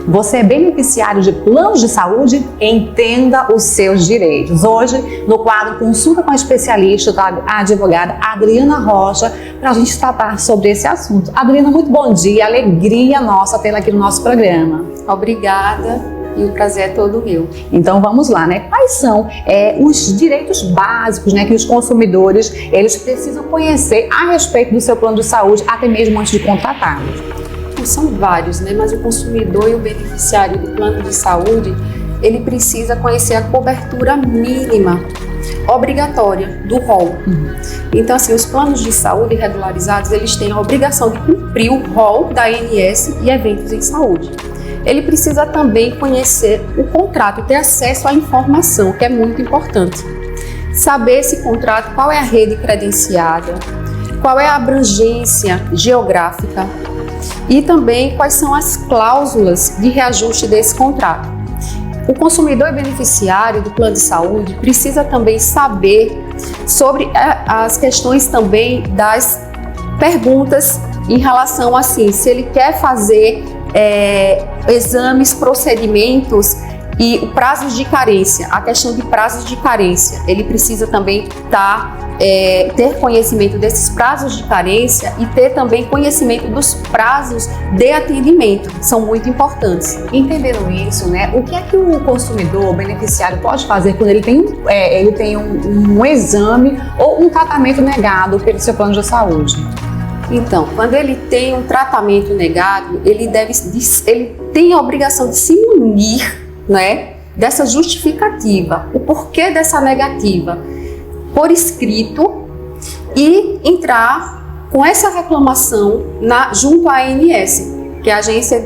Você é beneficiário de planos de saúde? Entenda os seus direitos. Hoje, no quadro Consulta com a Especialista, a advogada Adriana Rocha, para a gente tratar sobre esse assunto. Adriana, muito bom dia, alegria nossa tê-la aqui no nosso programa. Obrigada. E o prazer é todo meu. Então vamos lá, né? Quais são os direitos básicos, né, que os consumidores eles precisam conhecer a respeito do seu plano de saúde, até mesmo antes de contratá-lo? São vários, né? Mas o consumidor e o beneficiário do plano de saúde, ele precisa conhecer a cobertura mínima obrigatória do rol. Então, assim, os planos de saúde regularizados, eles têm a obrigação de cumprir o rol da ANS e eventos em saúde. Ele precisa também conhecer o contrato, ter acesso à informação, que é muito importante. Saber esse contrato, qual é a rede credenciada, qual é a abrangência geográfica e também quais são as cláusulas de reajuste desse contrato. O consumidor e beneficiário do plano de saúde precisa também saber sobre as questões também das perguntas em relação assim, se ele quer fazer exames, procedimentos e prazos de carência, a questão de prazos de carência, ele precisa também ter conhecimento desses prazos de carência e ter também conhecimento dos prazos de atendimento, são muito importantes. Entendendo isso, né, o que é que o consumidor, o beneficiário pode fazer quando ele tem um exame ou um tratamento negado pelo seu plano de saúde? Então, quando ele tem um tratamento negado, ele tem a obrigação de se munir, né, dessa justificativa, o porquê dessa negativa, por escrito, e entrar com essa reclamação junto à ANS, que é a Agência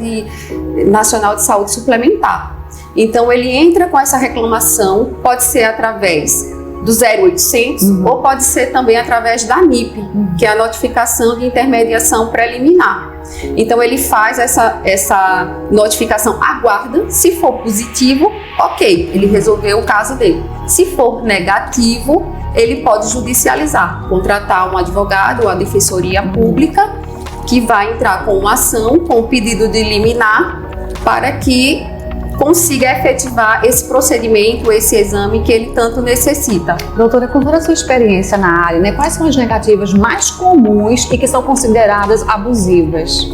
Nacional de Saúde Suplementar. Então, ele entra com essa reclamação, pode ser através do 0800 ou pode ser também através da NIP, que é a notificação de intermediação preliminar. Então ele faz essa notificação, aguarda, se for positivo, ok, ele resolveu o caso dele. Se for negativo, ele pode judicializar, contratar um advogado ou a defensoria pública que vai entrar com uma ação, com um pedido de liminar para que consiga efetivar esse procedimento, esse exame que ele tanto necessita. Doutora, com toda a sua experiência na área, né, quais são as negativas mais comuns e que são consideradas abusivas?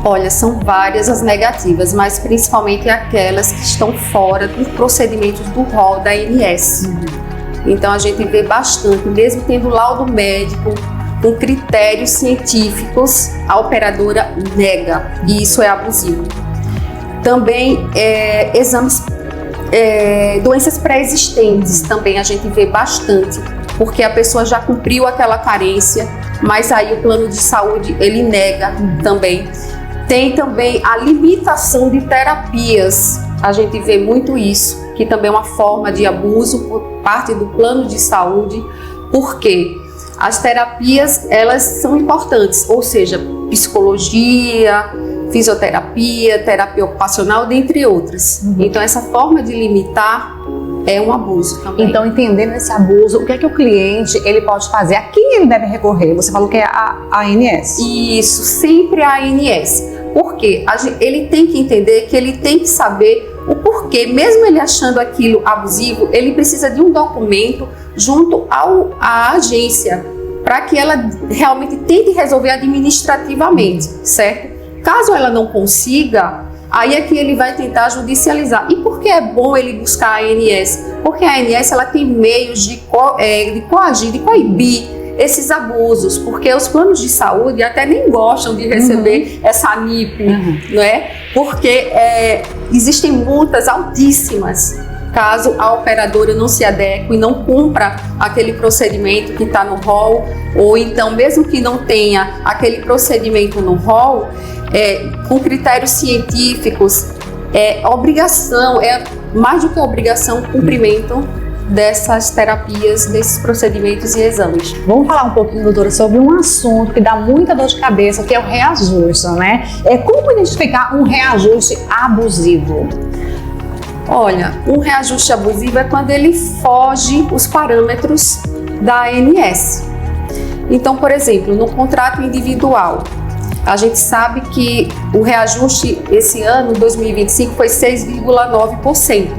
Olha, são várias as negativas, mas principalmente aquelas que estão fora dos procedimentos do rol da ANS. Então a gente vê bastante, mesmo tendo laudo médico, com critérios científicos, a operadora nega, e isso é abusivo. Também exames, doenças pré-existentes, também a gente vê bastante, porque a pessoa já cumpriu aquela carência, mas aí o plano de saúde ele nega também. Tem também a limitação de terapias, a gente vê muito isso, que também é uma forma de abuso por parte do plano de saúde, porque as terapias elas são importantes, ou seja, psicologia, fisioterapia, terapia ocupacional, dentre outras. Então, essa forma de limitar é um abuso também. Então, entendendo esse abuso, o que é que o cliente ele pode fazer? A quem ele deve recorrer? Você falou que é a ANS. Isso, sempre a ANS. Porque ele tem que entender que ele tem que saber o porquê. Mesmo ele achando aquilo abusivo, ele precisa de um documento junto à agência para que ela realmente tente resolver administrativamente, certo? Caso ela não consiga, aí é que ele vai tentar judicializar. E por que é bom ele buscar a ANS? Porque a ANS ela tem meios de coagir, de coibir esses abusos, porque os planos de saúde até nem gostam de receber essa NIP, não é? Porque existem multas altíssimas caso a operadora não se adeque e não cumpra aquele procedimento que está no rol, ou então mesmo que não tenha aquele procedimento no rol, com critérios científicos, obrigação, mais do que obrigação, cumprimento dessas terapias, desses procedimentos e exames. Vamos falar um pouquinho, doutora, sobre um assunto que dá muita dor de cabeça, que é o reajuste, né? Como identificar um reajuste abusivo? Olha, um reajuste abusivo é quando ele foge os parâmetros da ANS. Então, por exemplo, no contrato individual, A gente sabe que o reajuste esse ano, 2025, foi 6,9%.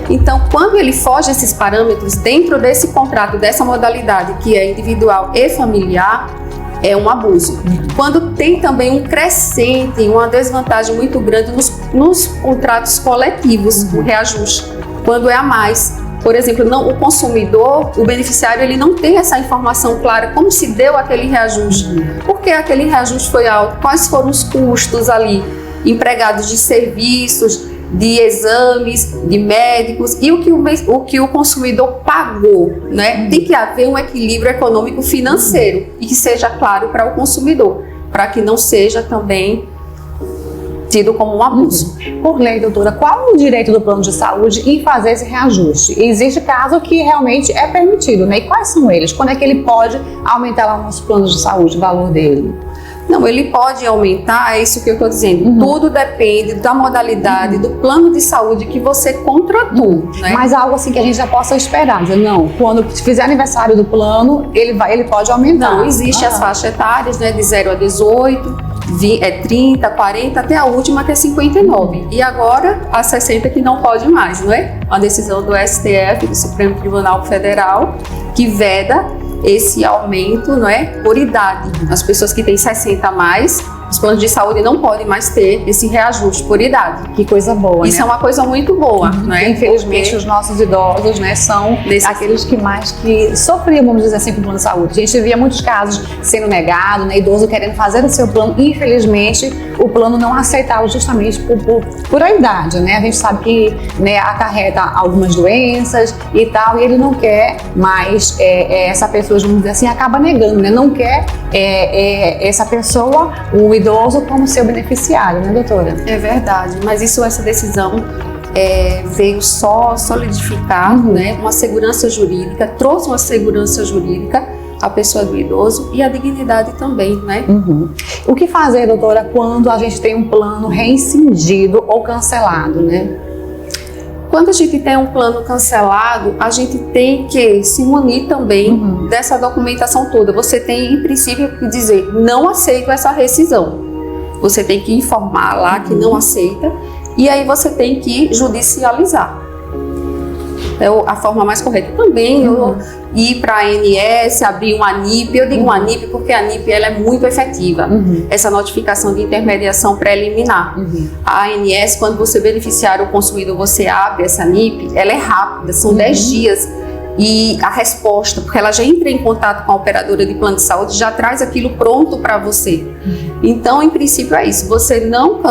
Então, quando ele foge esses parâmetros dentro desse contrato, dessa modalidade que é individual e familiar, é um abuso. Quando tem também um crescente, uma desvantagem muito grande nos contratos coletivos, o reajuste, quando é a mais. Por exemplo, o consumidor, o beneficiário, ele não tem essa informação clara, como se deu aquele reajuste, por que aquele reajuste foi alto, quais foram os custos ali, empregados de serviços, de exames, de médicos e o que o consumidor pagou, né? Tem que haver um equilíbrio econômico financeiro e que seja claro para o consumidor, para que não seja também tido como um abuso. Por lei, doutora, qual o direito do plano de saúde em fazer esse reajuste? Existe caso que realmente é permitido, né? E quais são eles? Quando é que ele pode aumentar lá o nosso plano de saúde, o valor dele? Não, ele pode aumentar, é isso que eu estou dizendo. Tudo depende da modalidade, do plano de saúde que você contratou, né? Mas algo assim que a gente já possa esperar, dizer, não, quando fizer aniversário do plano, ele pode aumentar. Não, existe as faixas etárias, né, de 0 a 18, 30, 40, até a última que é 59. E agora a 60 que não pode mais, não é? Uma decisão do STF, do Supremo Tribunal Federal, que veda esse aumento, não é, por idade. As pessoas que têm 60 a mais, os planos de saúde não podem mais ter esse reajuste por idade. Que coisa boa, Isso, né? É uma coisa muito boa, não é? Infelizmente, os nossos idosos, né, são aqueles que mais sofriam, vamos dizer assim, com o plano de saúde. A gente via muitos casos sendo negado, né, idoso querendo fazer o seu plano, e infelizmente o plano não aceitava justamente por a idade, né? A gente sabe que, né, acarreta algumas doenças e tal, e ele não quer mais essa pessoa, vamos dizer assim, acaba negando, né? Não quer essa pessoa, o idoso, como seu beneficiário, né, doutora? É verdade, mas essa decisão veio só solidificar, né, uma segurança jurídica, trouxe uma segurança jurídica à pessoa do idoso e a dignidade também, né? O que fazer, doutora, quando a gente tem um plano reincindido ou cancelado, né? Quando a gente tem um plano cancelado, a gente tem que se munir também dessa documentação toda. Você tem, em princípio, que dizer, não aceito essa rescisão. Você tem que informar lá que não aceita, e aí você tem que judicializar. É a forma mais correta. Também ir para a ANS, abrir uma ANIP. Eu digo uma ANIP porque a ANIP ela é muito efetiva. Essa notificação de intermediação preliminar. A ANS, quando você beneficiar o consumidor, você abre essa ANIP, ela é rápida, são 10 dias. E a resposta, porque ela já entra em contato com a operadora de plano de saúde, já traz aquilo pronto para você. Então, em princípio, é isso. Você não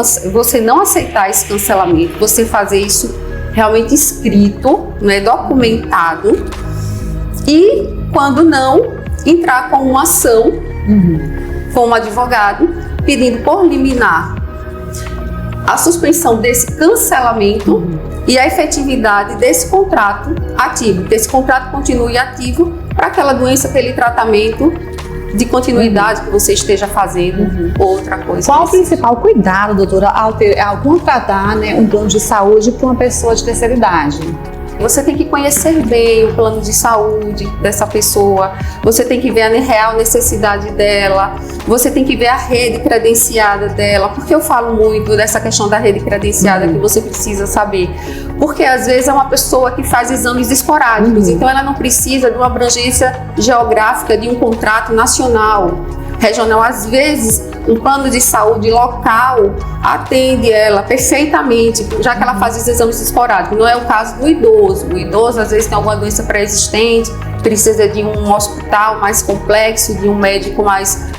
aceitar esse cancelamento, você fazer isso realmente escrito, né, documentado, e quando não, entrar com uma ação com um advogado pedindo por liminar a suspensão desse cancelamento e a efetividade desse contrato ativo, que esse contrato continue ativo para aquela doença, aquele tratamento de continuidade que você esteja fazendo, outra coisa. Qual o principal cuidado, doutora, ao contratar, né, um plano de saúde para uma pessoa de terceira idade? Você tem que conhecer bem o plano de saúde dessa pessoa, você tem que ver a real necessidade dela, você tem que ver a rede credenciada dela. Porque eu falo muito dessa questão da rede credenciada que você precisa saber? Porque às vezes é uma pessoa que faz exames esporádicos, então ela não precisa de uma abrangência geográfica de um contrato nacional, regional. Às vezes um plano de saúde local atende ela perfeitamente, já que ela faz os exames esporádicos. Não é o caso do idoso. O idoso às vezes tem alguma doença pré-existente, precisa de um hospital mais complexo, de um médico mais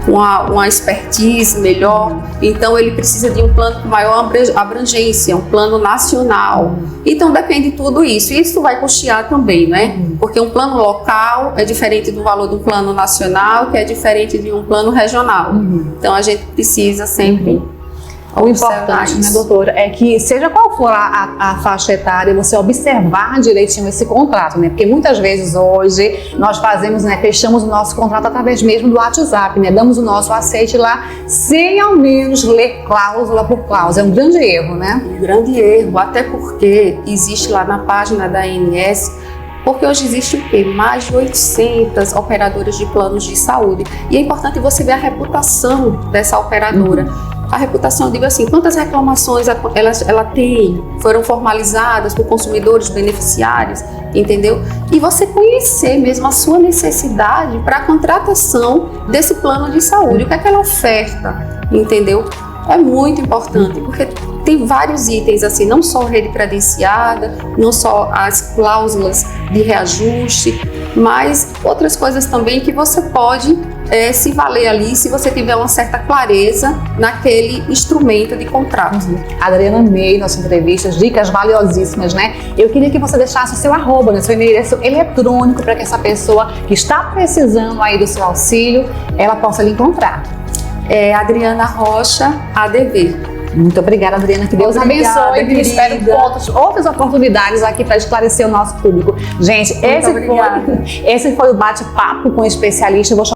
uma expertise melhor, então ele precisa de um plano com maior abrangência, um plano nacional. Então depende de tudo isso. Isso vai custear também, né? Porque um plano local é diferente do valor do plano nacional, que é diferente de um plano regional. Então a gente precisa sempre O importante, né, doutora, é que seja qual for a faixa etária, você observar direitinho esse contrato, né? Porque muitas vezes hoje nós fazemos, né, fechamos o nosso contrato através mesmo do WhatsApp, né? Damos o nosso aceite lá sem ao menos ler cláusula por cláusula. É um grande erro, né? Um grande erro, até porque existe lá na página da ANS Porque hoje existe o quê? Mais de 800 operadoras de planos de saúde. E é importante você ver a reputação dessa operadora. A reputação, eu digo assim, quantas reclamações ela tem, foram formalizadas por consumidores, beneficiários, entendeu? E você conhecer mesmo a sua necessidade para a contratação desse plano de saúde. O que é que ela oferta, entendeu? É muito importante, porque tem vários itens, assim, não só rede credenciada, não só as cláusulas de reajuste, mas outras coisas também que você pode se valer ali se você tiver uma certa clareza naquele instrumento de contrato. Adriana, amei nossa entrevista, dicas valiosíssimas, né? Eu queria que você deixasse o seu arroba, né, seu endereço eletrônico, para que essa pessoa que está precisando aí do seu auxílio, ela possa lhe encontrar. Adriana Rocha, ADV. Muito obrigada, Adriana. Que Deus abençoe. E espero outras oportunidades aqui para esclarecer o nosso público. Gente, esse foi o bate-papo com o especialista. Eu vou